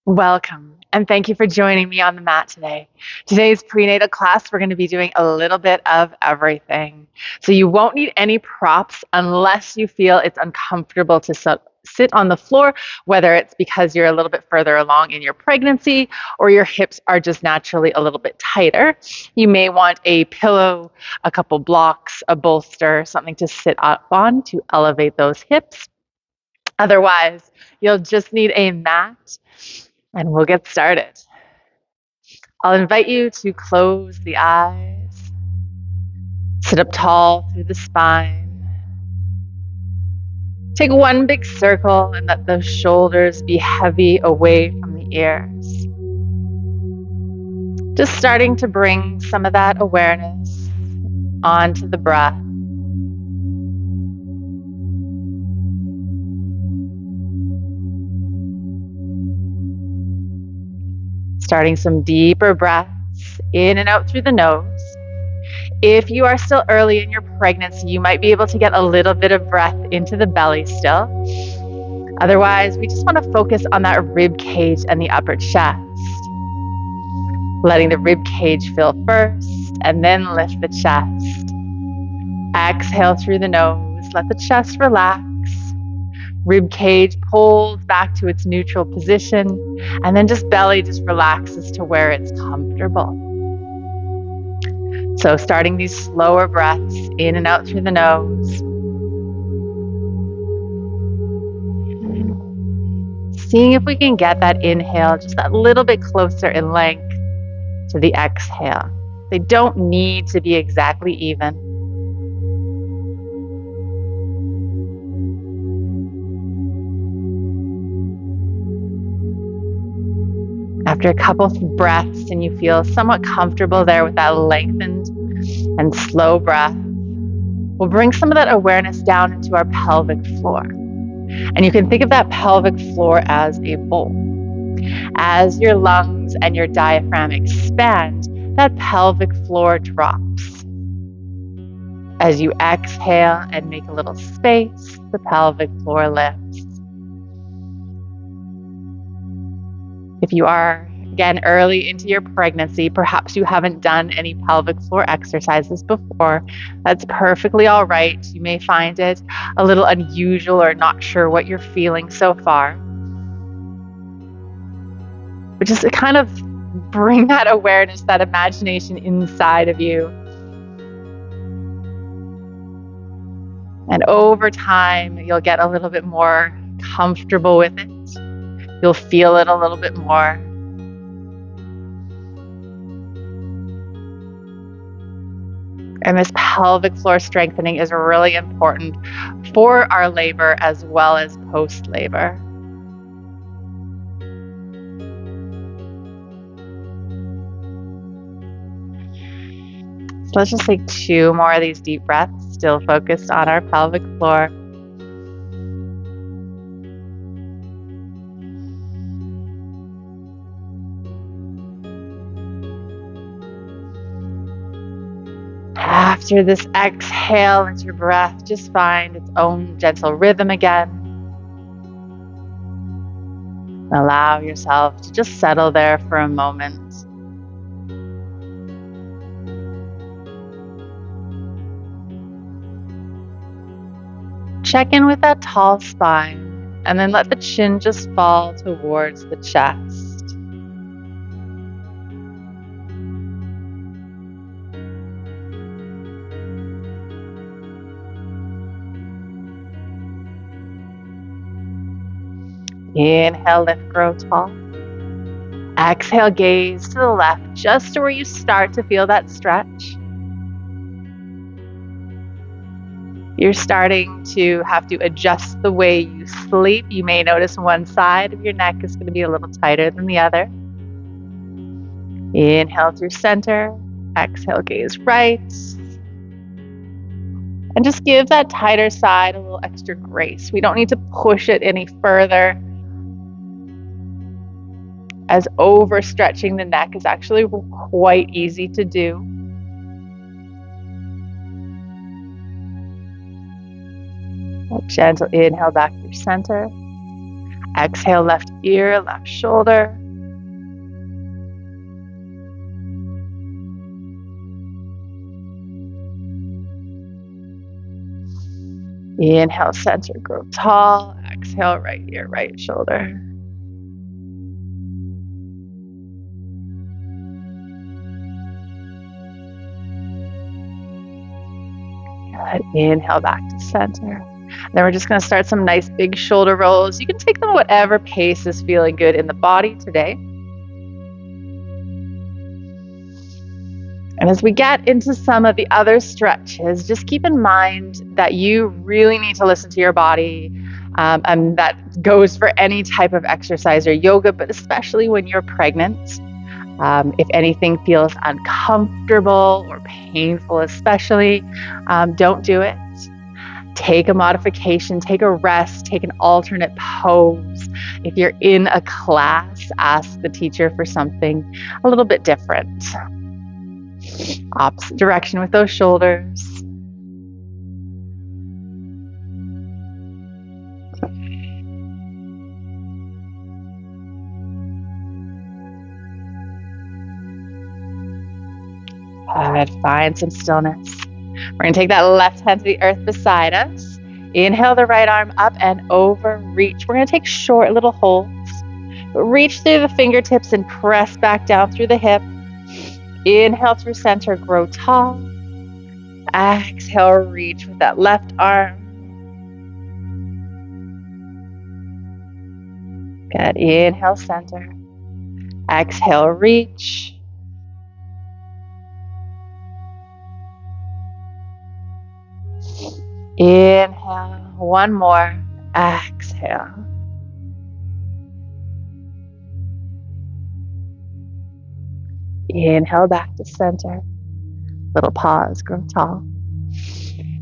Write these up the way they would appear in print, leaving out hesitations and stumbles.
Welcome, and thank you for joining me on the mat today. Today's prenatal class, we're going to be doing a little bit of everything. So you won't need any props unless you feel it's uncomfortable to sit on the floor, whether it's because you're a little bit further along in your pregnancy or your hips are just naturally a little bit tighter. You may want a pillow, a couple blocks, a bolster, something to sit up on to elevate those hips. Otherwise, you'll just need a mat and we'll get started. I'll invite you to close the eyes, sit up tall through the spine. Take one big circle and let those shoulders be heavy away from the ears. Just starting to bring some of that awareness onto the breath. Starting some deeper breaths in and out through the nose. If you are still early in your pregnancy, you might be able to get a little bit of breath into the belly still. Otherwise, we just want to focus on that rib cage and the upper chest. Letting the rib cage fill first and then lift the chest. Exhale through the nose, let the chest relax. Rib cage pulls back to its neutral position, and then belly just relaxes to where it's comfortable. So starting these slower breaths in and out through the nose. Seeing if we can get that inhale just that little bit closer in length to the exhale. They don't need to be exactly even. After a couple of breaths and you feel somewhat comfortable there with that lengthened and slow breath, we'll bring some of that awareness down into our pelvic floor. And you can think of that pelvic floor as a bowl. As your lungs and your diaphragm expand, that pelvic floor drops. As you exhale and make a little space, the pelvic floor lifts. If you are, again, early into your pregnancy, perhaps you haven't done any pelvic floor exercises before, that's perfectly all right. You may find it a little unusual or not sure what you're feeling so far. But just to kind of bring that awareness, that imagination inside of you. And over time, you'll get a little bit more comfortable with it. You'll feel it a little bit more. And this pelvic floor strengthening is really important for our labor as well as post-labor. So let's just take 2 more of these deep breaths, still focused on our pelvic floor. After this exhale, let your breath just find its own gentle rhythm again. Allow yourself to just settle there for a moment. Check in with that tall spine, and then let the chin just fall towards the chest. Inhale, lift, grow tall. Exhale, gaze to the left, just to where you start to feel that stretch. You're starting to have to adjust the way you sleep. You may notice one side of your neck is going to be a little tighter than the other. Inhale through center. Exhale, gaze right. And just give that tighter side a little extra grace. We don't need to push it any further, as overstretching the neck is actually quite easy to do. A gentle inhale back through center. Exhale, left ear, left shoulder. Inhale, center, grow tall. Exhale, right ear, right shoulder. Good. Inhale back to center. Then we're just going to start some nice big shoulder rolls. You can take them whatever pace is feeling good in the body today. And as we get into some of the other stretches, just keep in mind that you really need to listen to your body. And that goes for any type of exercise or yoga, but especially when you're pregnant. If anything feels uncomfortable or painful, especially, don't do it. Take a modification, take a rest, take an alternate pose. If you're in a class, ask the teacher for something a little bit different. Opposite direction with those shoulders. Good. Find some stillness. We're going to take that left hand to the earth beside us. Inhale the right arm up and over, reach. We're going to take short little holds. Reach through the fingertips and press back down through the hip. Inhale through center, grow tall. Exhale, reach with that left arm. Good. Inhale, center. Exhale, reach. Inhale, one more. Exhale. Inhale back to center. Little pause, grow tall.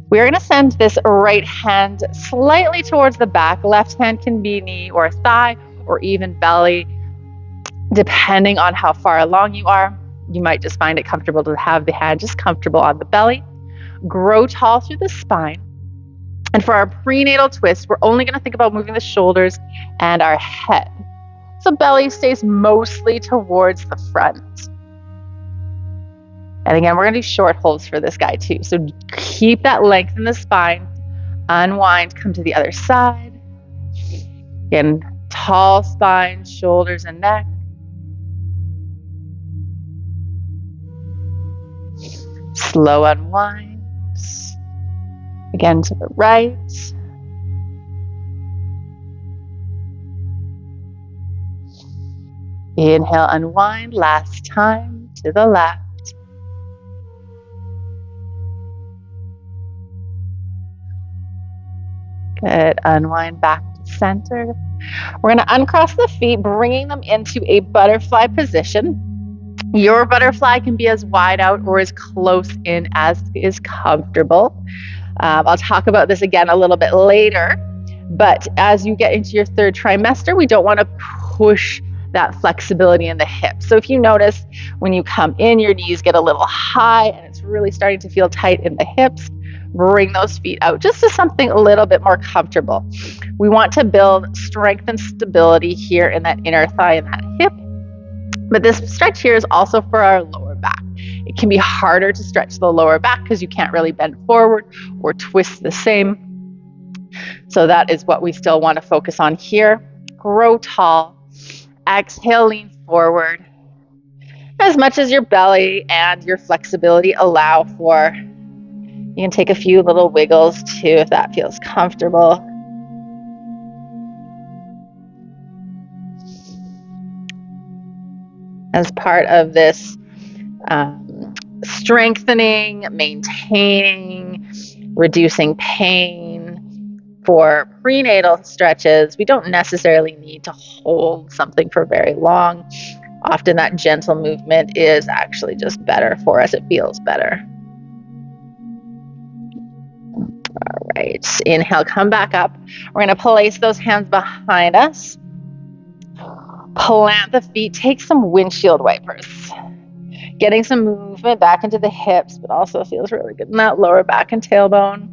We're going to send this right hand slightly towards the back. Left hand can be knee or thigh or even belly, depending on how far along you are. You might just find it comfortable to have the hand just comfortable on the belly. Grow tall through the spine. And for our prenatal twist, we're only going to think about moving the shoulders and our head. So belly stays mostly towards the front. And again, we're going to do short holds for this guy too. So keep that length in the spine. Unwind, come to the other side. Again, tall spine, shoulders and neck. Slow unwind. Again to the right. Inhale, unwind. Last time to the left. Good. Unwind back to center. We're going to uncross the feet, bringing them into a butterfly position. Your butterfly can be as wide out or as close in as is comfortable. I'll talk about this again a little bit later, but as you get into your third trimester, we don't want to push that flexibility in the hips. So if you notice when you come in, your knees get a little high and it's really starting to feel tight in the hips, bring those feet out just to something a little bit more comfortable. We want to build strength and stability here in that inner thigh and that hip. But this stretch here is also for our lower back. It can be harder to stretch the lower back because you can't really bend forward or twist the same. So that is what we still want to focus on here. Grow tall. Exhale, lean forward. As much as your belly and your flexibility allow for. You can take a few little wiggles too if that feels comfortable. As part of this strengthening, maintaining, reducing pain for prenatal stretches, we don't necessarily need to hold something for very long. Often that gentle movement is actually just better for us. It feels better. All right, inhale, come back up. We're going to place those hands behind us. Plant the feet, take some windshield wipers. Getting some movement back into the hips, but also feels really good in that lower back and tailbone.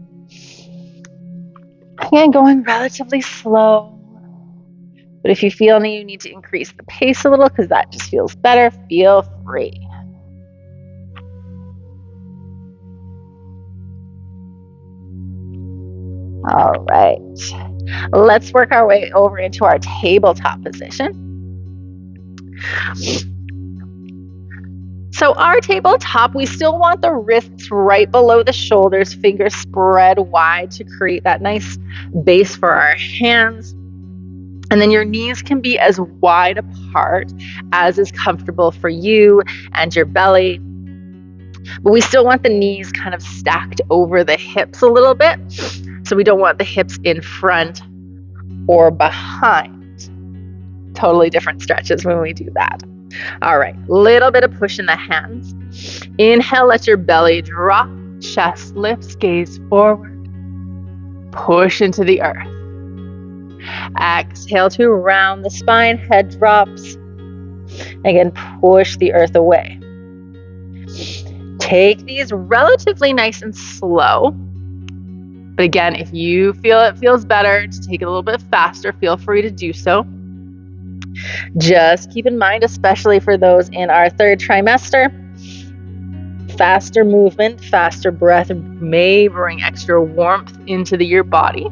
Again, going relatively slow. But if you feel you need to increase the pace a little because that just feels better, feel free. All right. Let's work our way over into our tabletop position. So our tabletop, we still want the wrists right below the shoulders, fingers spread wide to create that nice base for our hands. And then your knees can be as wide apart as is comfortable for you and your belly. But we still want the knees kind of stacked over the hips a little bit. So we don't want the hips in front or behind. Totally different stretches when we do that. All right, little bit of push in the hands. Inhale, let your belly drop, chest lifts, gaze forward. Push into the earth. Exhale to round the spine, head drops. Again, push the earth away. Take these relatively nice and slow. But again, if you feel it feels better to take it a little bit faster, feel free to do so. Just keep in mind, especially for those in our third trimester, faster movement, faster breath may bring extra warmth into your body.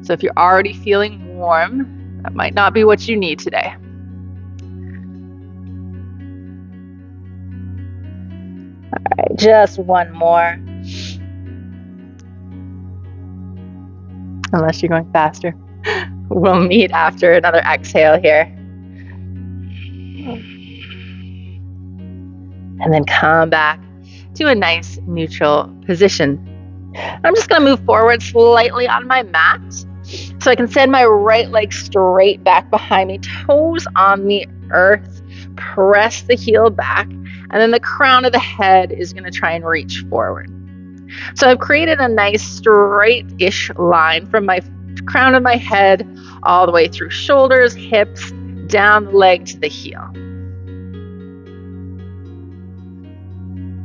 So if you're already feeling warm, that might not be what you need today. All right, just one more. Unless you're going faster. We'll meet after another exhale here. And then come back to a nice neutral position. I'm just going to move forward slightly on my mat so I can send my right leg straight back behind me, toes on the earth, press the heel back, and then the crown of the head is going to try and reach forward. So I've created a nice straight-ish line from my crown of my head all the way through shoulders, hips, down the leg to the heel.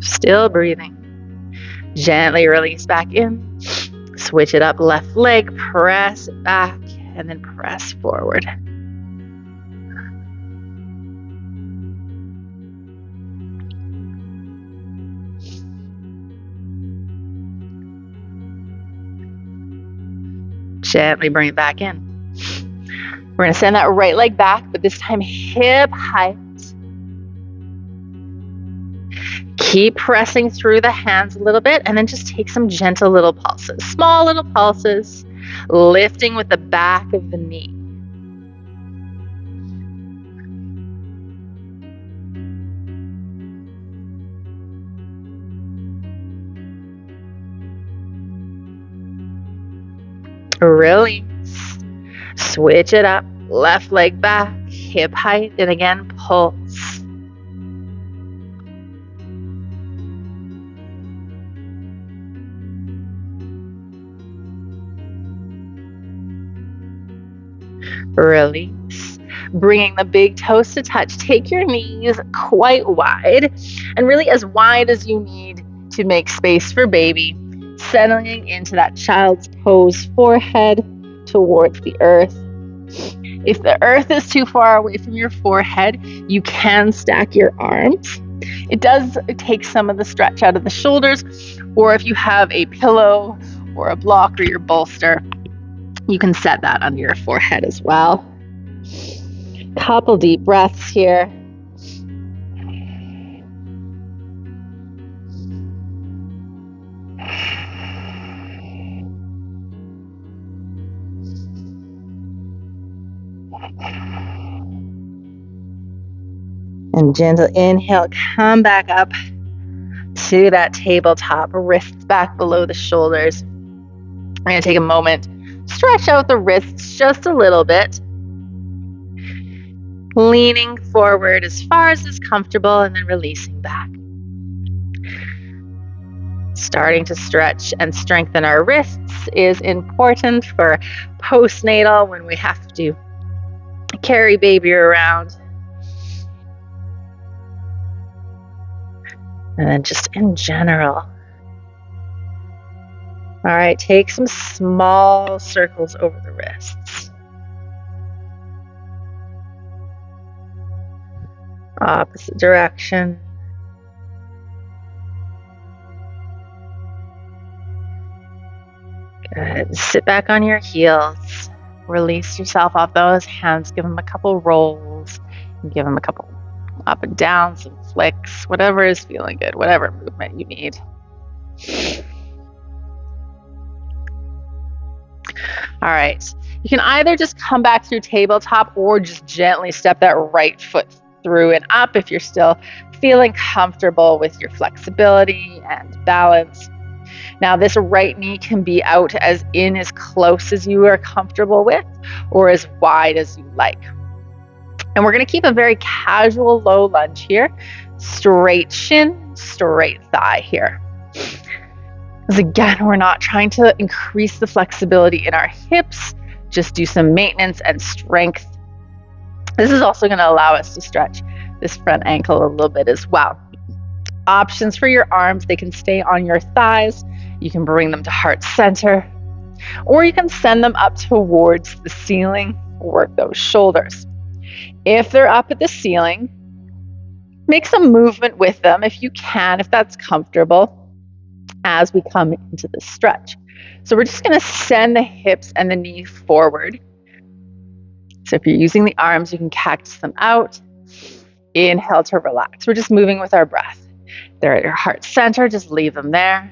Still breathing. Gently release back in. Switch it up, left leg, press it back, and then press forward. Gently bring it back in. We're going to send that right leg back, but this time hip height. Keep pressing through the hands a little bit, and then just take some gentle little pulses, small little pulses, lifting with the back of the knee. Release. Switch it up. Left leg back, hip height, and again, pulse. Release. Bringing the big toes to touch. Take your knees quite wide, and really as wide as you need to make space for baby. Settling into that child's pose, forehead towards the earth. If the earth is too far away from your forehead, you can stack your arms. It does take some of the stretch out of the shoulders, or if you have a pillow or a block or your bolster, you can set that under your forehead as well. Couple deep breaths here. And gentle inhale, come back up to that tabletop, wrists back below the shoulders. I'm going to take a moment, stretch out the wrists just a little bit. Leaning forward as far as is comfortable and then releasing back. Starting to stretch and strengthen our wrists is important for postnatal when we have to carry baby around. And then just in general. All right, take some small circles over the wrists. Opposite direction. Good. Sit back on your heels. Release yourself off those hands. Give them a couple rolls. Give them a couple up and down, some flicks, whatever is feeling good, whatever movement you need. All right. You can either just come back through tabletop or just gently step that right foot through and up if you're still feeling comfortable with your flexibility and balance. Now, this right knee can be out as close as you are comfortable with or as wide as you like. And we're going to keep a very casual low lunge here. Straight shin, straight thigh here. Because again, we're not trying to increase the flexibility in our hips, just do some maintenance and strength. This is also going to allow us to stretch this front ankle a little bit as well. Options for your arms, they can stay on your thighs. You can bring them to heart center, or you can send them up towards the ceiling, work those shoulders. If they're up at the ceiling, make some movement with them if you can, if that's comfortable, as we come into the stretch. So we're just going to send the hips and the knees forward. So if you're using the arms, you can cactus them out. Inhale to relax. We're just moving with our breath. They're at your heart center, just leave them there.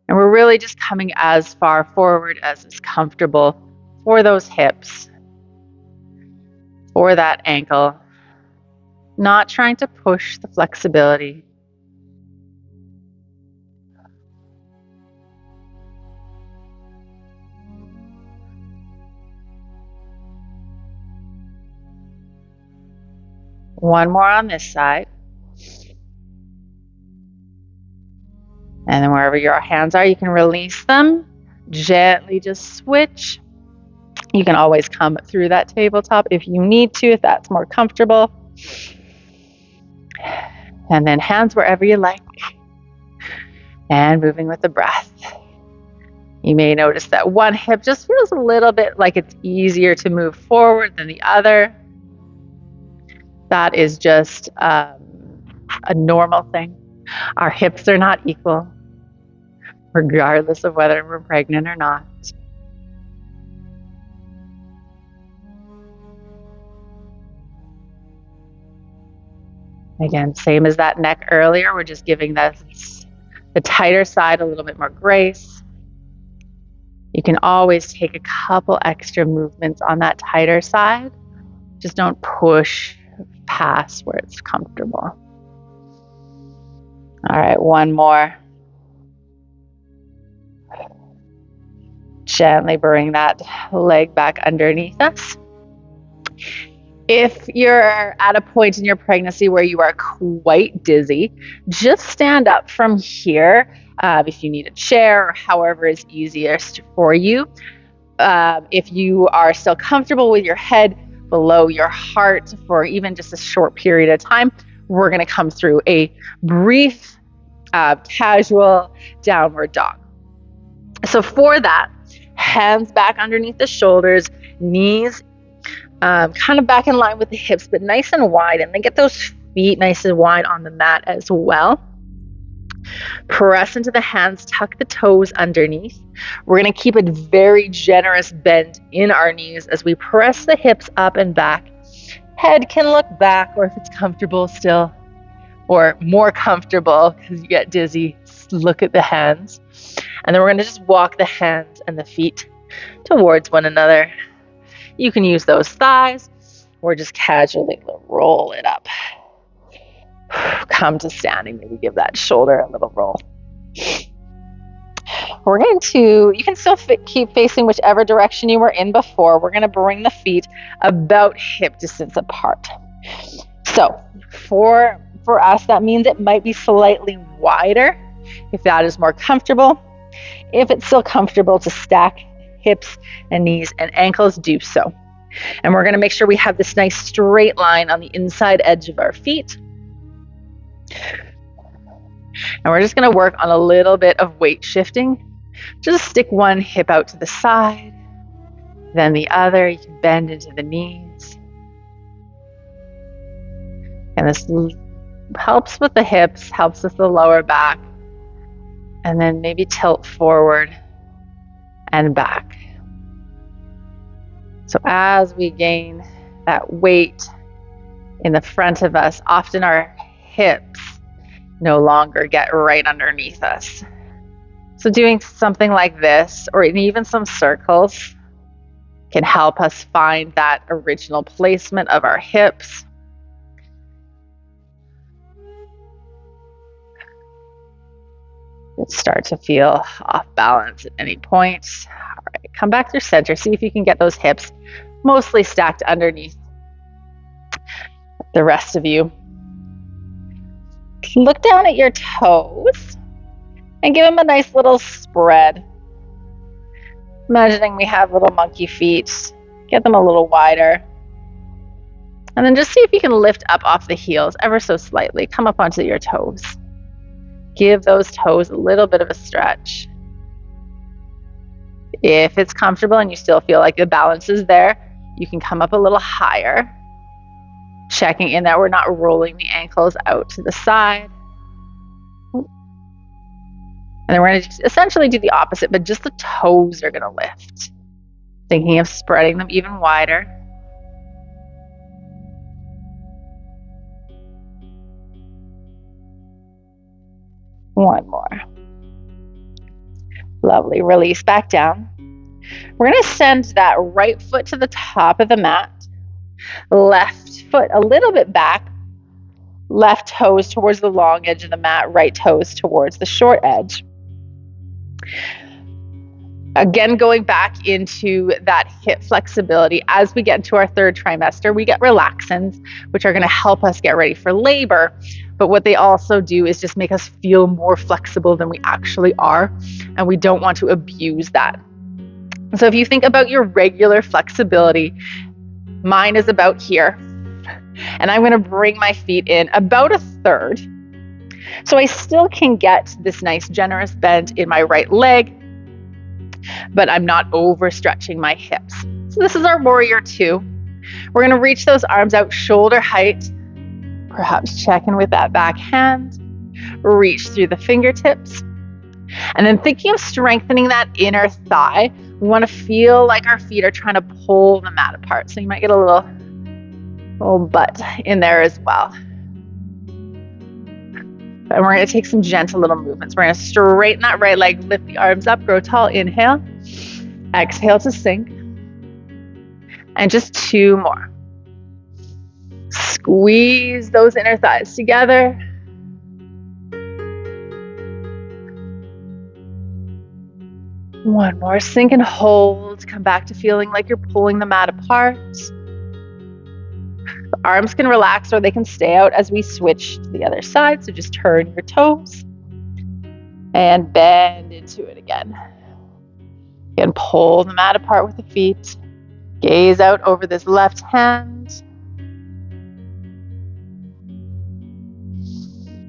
And we're really just coming as far forward as is comfortable for those hips, for that ankle, not trying to push the flexibility. One more on this side. And then wherever your hands are, you can release them. Gently just switch. You can always come through that tabletop if you need to, if that's more comfortable. And then hands wherever you like. And moving with the breath. You may notice that one hip just feels a little bit like it's easier to move forward than the other. That is just a normal thing. Our hips are not equal, regardless of whether we're pregnant or not. Again, same as that neck earlier, we're just giving the tighter side a little bit more grace. You can always take a couple extra movements on that tighter side. Just don't push past where it's comfortable. All right, one more. Gently bring that leg back underneath us. If you're at a point in your pregnancy where you are quite dizzy, just stand up from here. If you need a chair or however is easiest for you. If you are still comfortable with your head below your heart for even just a short period of time, we're going to come through a brief, casual downward dog. So for that, hands back underneath the shoulders, knees kind of back in line with the hips, but nice and wide, and then get those feet nice and wide on the mat as well. Press into the hands, tuck the toes underneath. We're going to keep a very generous bend in our knees as we press the hips up and back. Head can look back, or if it's comfortable still, or more comfortable because you get dizzy, look at the hands. And then we're going to just walk the hands and the feet towards one another. You can use those thighs or just casually roll it up. Come to standing, maybe give that shoulder a little roll. We're going to, you can still keep facing whichever direction you were in before. We're going to bring the feet about hip distance apart. So for us, that means it might be slightly wider if that is more comfortable. If it's still comfortable to stack hips and knees and ankles, do so. And we're going to make sure we have this nice straight line on the inside edge of our feet. And we're just going to work on a little bit of weight shifting. Just stick one hip out to the side. Then the other, you can bend into the knees. And this helps with the hips, helps with the lower back. And then maybe tilt forward and back. So as we gain that weight in the front of us, often our hips no longer get right underneath us. So doing something like this, or even some circles, can help us find that original placement of our hips. Start to feel off balance at any point. All right, come back through center. See if you can get those hips mostly stacked underneath the rest of you. Look down at your toes and give them a nice little spread. Imagining we have little monkey feet. Get them a little wider. And then just see if you can lift up off the heels ever so slightly. Come up onto your toes. Give those toes a little bit of a stretch. If it's comfortable and you still feel like the balance is there, you can come up a little higher. Checking in that we're not rolling the ankles out to the side. And then we're going to essentially do the opposite, but just the toes are going to lift. Thinking of spreading them even wider. One more. Lovely. Release back down. We're going to send that right foot to the top of the mat. Left foot a little bit back. Left toes towards the long edge of the mat. Right toes towards the short edge. Again, going back into that hip flexibility. As we get into our third trimester, we get relaxants, which are going to help us get ready for labor. But what they also do is just make us feel more flexible than we actually are. And we don't want to abuse that. So if you think about your regular flexibility, mine is about here. And I'm going to bring my feet in about a third. So I still can get this nice generous bend in my right leg, but I'm not overstretching my hips. So this is our warrior two. We're going to reach those arms out shoulder height, perhaps check in with that back hand, reach through the fingertips, and then thinking of strengthening that inner thigh. We want to feel like our feet are trying to pull the mat apart. So you might get a little butt in there as well. And we're going to take some gentle little movements. We're going to straighten that right leg, lift the arms up, grow tall, inhale. Exhale to sink. And just two more. Squeeze those inner thighs together. One more, sink and hold. Come back to feeling like you're pulling the mat apart. The arms can relax or they can stay out as we switch to the other side. So just turn your toes and bend into it again. Again, pull the mat apart with the feet. Gaze out over this left hand.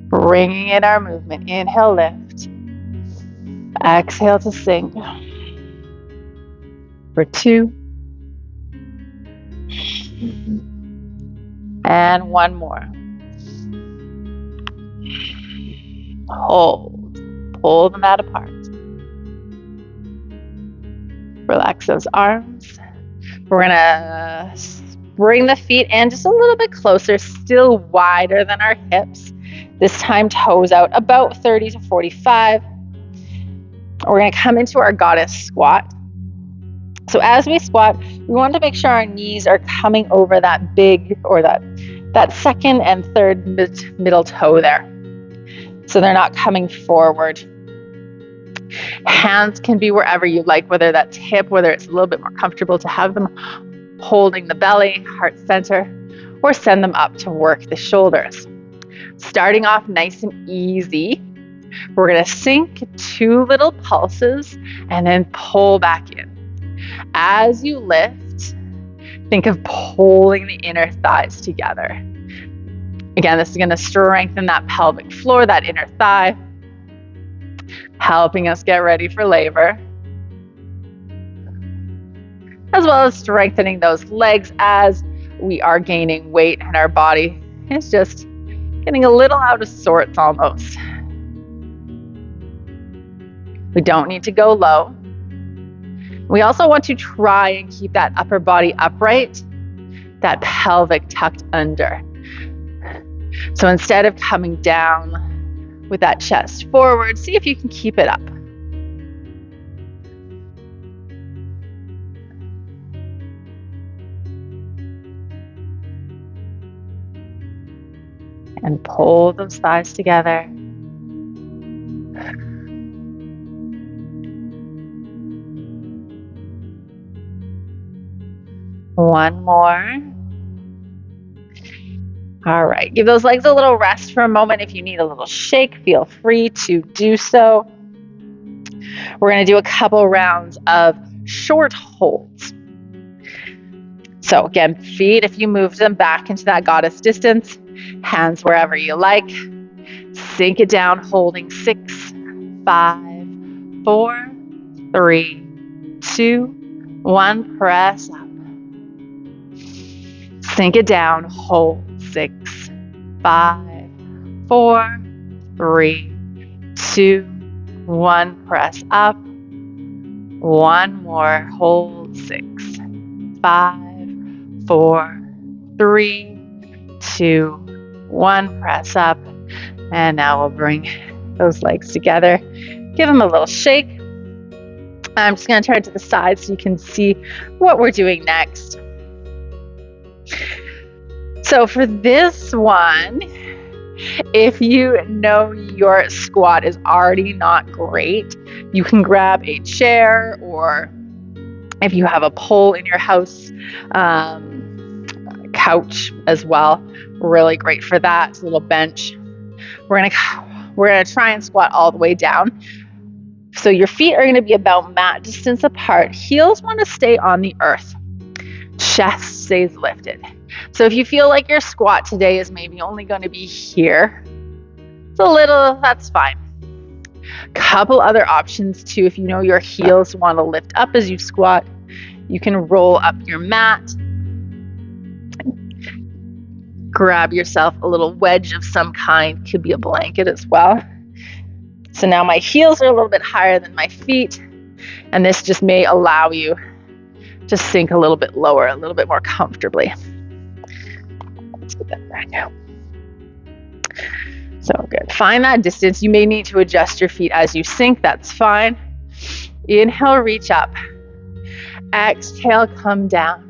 Bringing in our movement. Inhale, lift. Exhale to sink. For two. And one more. Hold. Pull the mat apart. Relax those arms. We're going to bring the feet in just a little bit closer, still wider than our hips. This time toes out about 30 to 45. We're going to come into our goddess squat. So as we squat, we want to make sure our knees are coming over that big or that second and third middle toe there. So they're not coming forward. Hands can be wherever you like, whether that's hip, whether it's a little bit more comfortable to have them holding the belly, heart center, or send them up to work the shoulders. Starting off nice and easy, we're going to sink 2 little pulses and then pull back in. As you lift, think of pulling the inner thighs together. Again, this is going to strengthen that pelvic floor, that inner thigh, helping us get ready for labor. as well as strengthening those legs as we are gaining weight and our body is just getting a little out of sorts almost. We don't need to go low. We also want to try and keep that upper body upright, that pelvic tucked under. So instead of coming down with that chest forward, see if you can keep it up. And pull those thighs together. One more. All right, give those legs a little rest for a moment. If you need a little shake, feel free to do so. We're going to do a couple rounds of short holds. So again, feet, if you move them back into that goddess distance, hands wherever you like. Sink it down, holding 6, 5, 4, 3, 2, 1. Press up. Sink it down, hold 6, 5, 4, 3, 2, 1. Press up. One more, hold 6, 5, 4, 3, 2, 1. Press up. And now we'll bring those legs together. Give them a little shake. I'm just going to turn to the side so you can see what we're doing next. So for this one, if you know your squat is already not great, you can grab a chair, or if you have a pole in your house, couch as well. Really great for that. It's a little bench. We're gonna try and squat all the way down. So your feet are gonna be about mat distance apart. Heels want to stay on the earth. Chest stays lifted. So if you feel like your squat today is maybe only going to be here, it's a little, that's fine. Couple other options too. If you know your heels want to lift up as you squat, you can roll up your mat. Grab yourself a little wedge of some kind, could be a blanket as well. So now my heels are a little bit higher than my feet, and this just may allow you to sink a little bit lower, a little bit more comfortably. Let's get that right now. So good. Find that distance. You may need to adjust your feet as you sink. That's fine. Inhale, reach up. Exhale, come down.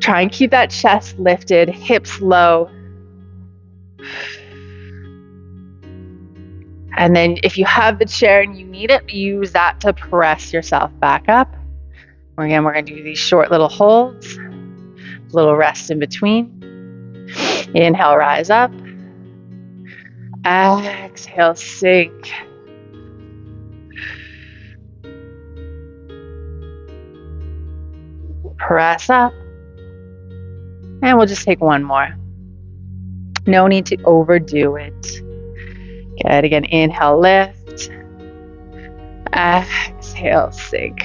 Try and keep that chest lifted, hips low. And then if you have the chair and you need it, use that to press yourself back up. Again, we're going to do these short little holds, little rest in between. Inhale, rise up. Exhale, sink. Press up. And we'll just take one more. No need to overdo it. Good. Again, inhale, lift. Exhale, sink.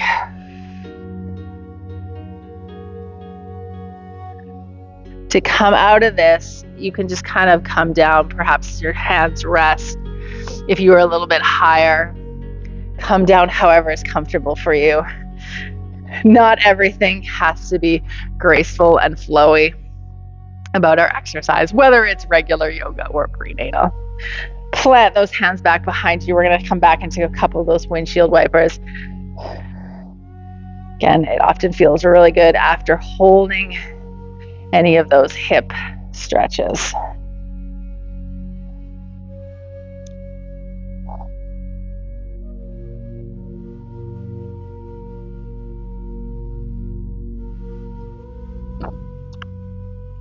To come out of this, you can just kind of come down. Perhaps your hands rest. If you are a little bit higher, come down however is comfortable for you. Not everything has to be graceful and flowy about our exercise, whether it's regular yoga or prenatal. Plant those hands back behind you. We're going to come back into a couple of those windshield wipers. Again, it often feels really good after holding any of those hip stretches.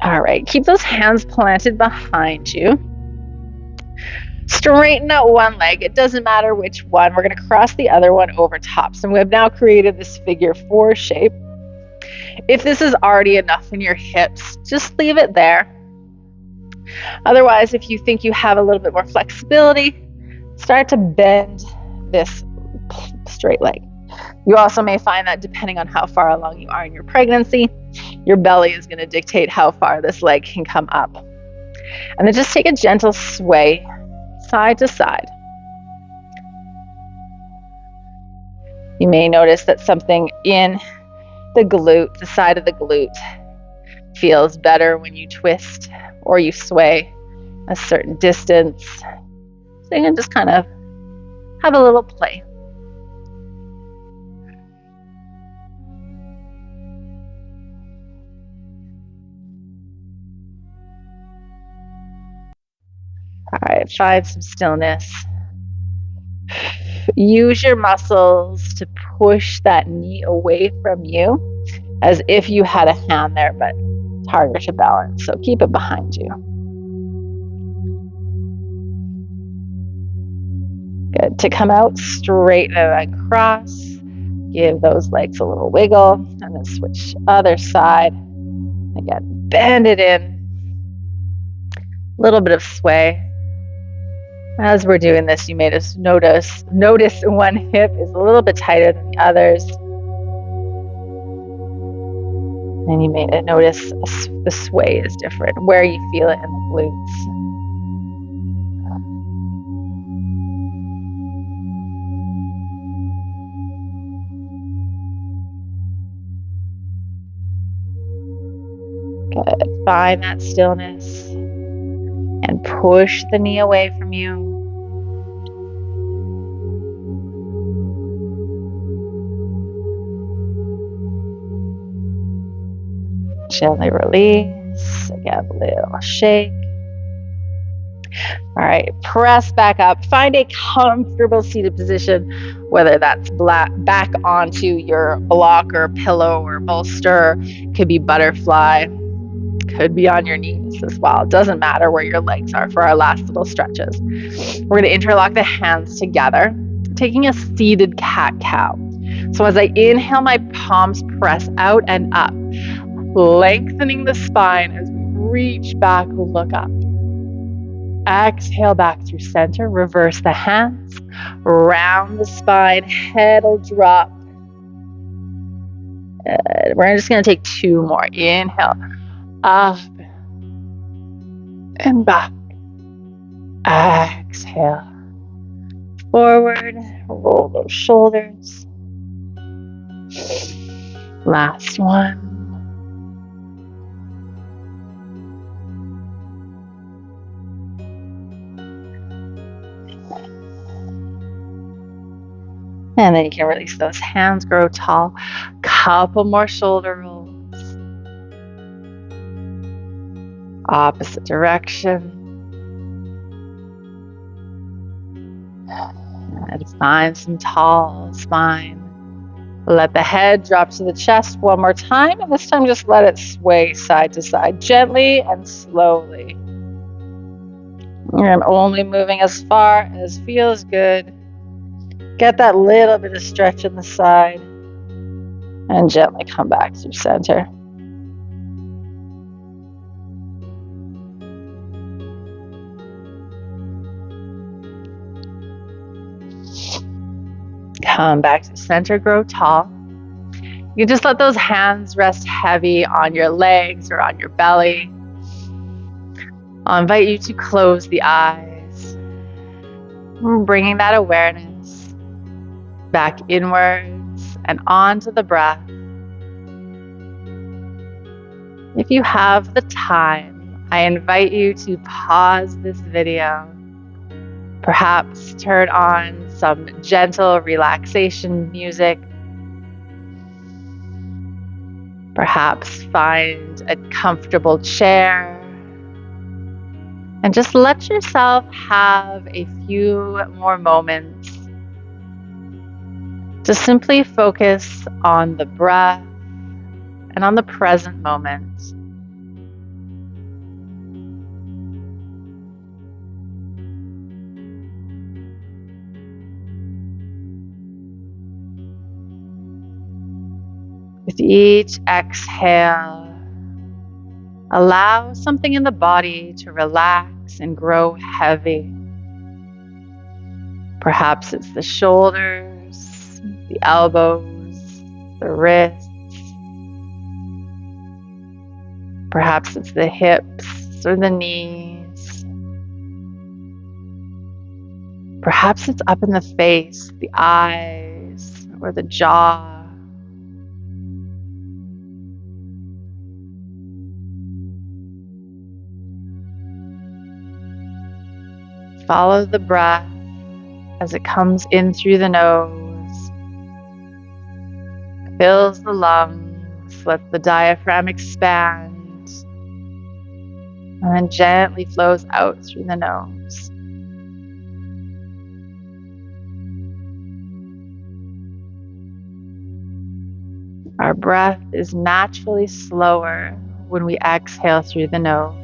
All right, keep those hands planted behind you. Straighten out one leg. It doesn't matter which one. We're going to cross the other one over top. So we have now created this figure 4 shape. If this is already enough in your hips, just leave it there. Otherwise, if you think you have a little bit more flexibility, start to bend this straight leg. You also may find that depending on how far along you are in your pregnancy, your belly is going to dictate how far this leg can come up. And then just take a gentle sway side to side. You may notice that something in the glute, the side of the glute, feels better when you twist or you sway a certain distance. So you can just kind of have a little play. All right, find some stillness. Use your muscles to push that knee away from you as if you had a hand there, but it's harder to balance. So keep it behind you. Good. To come out straight and across, give those legs a little wiggle, and then switch other side. Again, bend it in. A little bit of sway. As we're doing this, you may just notice one hip is a little bit tighter than the others. And you may notice the sway is different, where you feel it in the glutes. Good. Find that stillness and push the knee away from you. Gently release. Again, a little shake. All right, press back up. Find a comfortable seated position, whether that's back onto your block or pillow or bolster. Could be butterfly. Could be on your knees as well. It doesn't matter where your legs are for our last little stretches. We're going to interlock the hands together, taking a seated cat-cow. So as I inhale, my palms press out and up, lengthening the spine as we reach back, look up. Exhale back through center, reverse the hands, round the spine, head will drop. We're just going to take 2 more. Inhale, up and back. Exhale, forward, roll those shoulders. Last one. And then you can release those hands, grow tall. Couple more shoulder rolls. Opposite direction. And find some tall spine. Let the head drop to the chest one more time. And this time just let it sway side to side, gently and slowly. I'm only moving as far as feels good. Get that little bit of stretch in the side and gently come back through center. Come back to center, grow tall. You can just let those hands rest heavy on your legs or on your belly. I'll invite you to close the eyes. We're bringing that awareness back inwards and onto the breath. If you have the time, I invite you to pause this video. Perhaps turn on some gentle relaxation music. Perhaps find a comfortable chair. And just let yourself have a few more moments to simply focus on the breath and on the present moment. With each exhale, allow something in the body to relax and grow heavy. Perhaps it's the shoulders, the elbows, the wrists. Perhaps it's the hips or the knees. Perhaps it's up in the face, the eyes, or the jaw. Follow the breath as it comes in through the nose, fills the lungs, lets the diaphragm expand, and then gently flows out through the nose. Our breath is naturally slower when we exhale through the nose.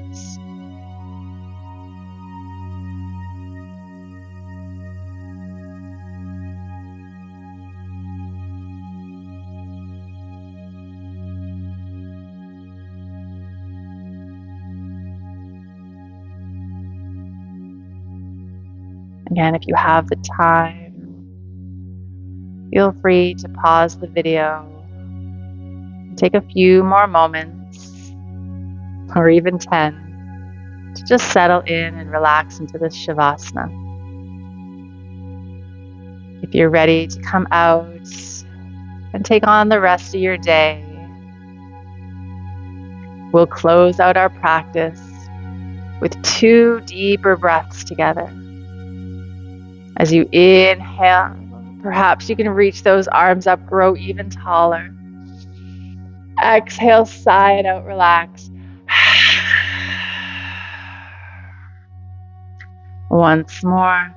Again, if you have the time, feel free to pause the video. Take a few more moments, or even 10, to just settle in and relax into this Shavasana. If you're ready to come out and take on the rest of your day, we'll close out our practice with 2 deeper breaths together. As you inhale, perhaps you can reach those arms up, grow even taller. Exhale, sigh it out, relax. Once more.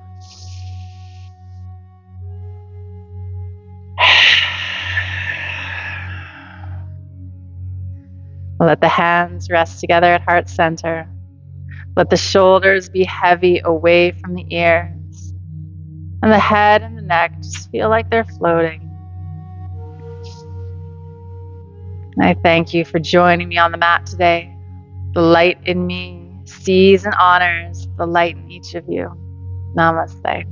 Let the hands rest together at heart center. Let the shoulders be heavy away from the ears. And the head and the neck just feel like they're floating. And I thank you for joining me on the mat today. The light in me sees and honors the light in each of you. Namaste.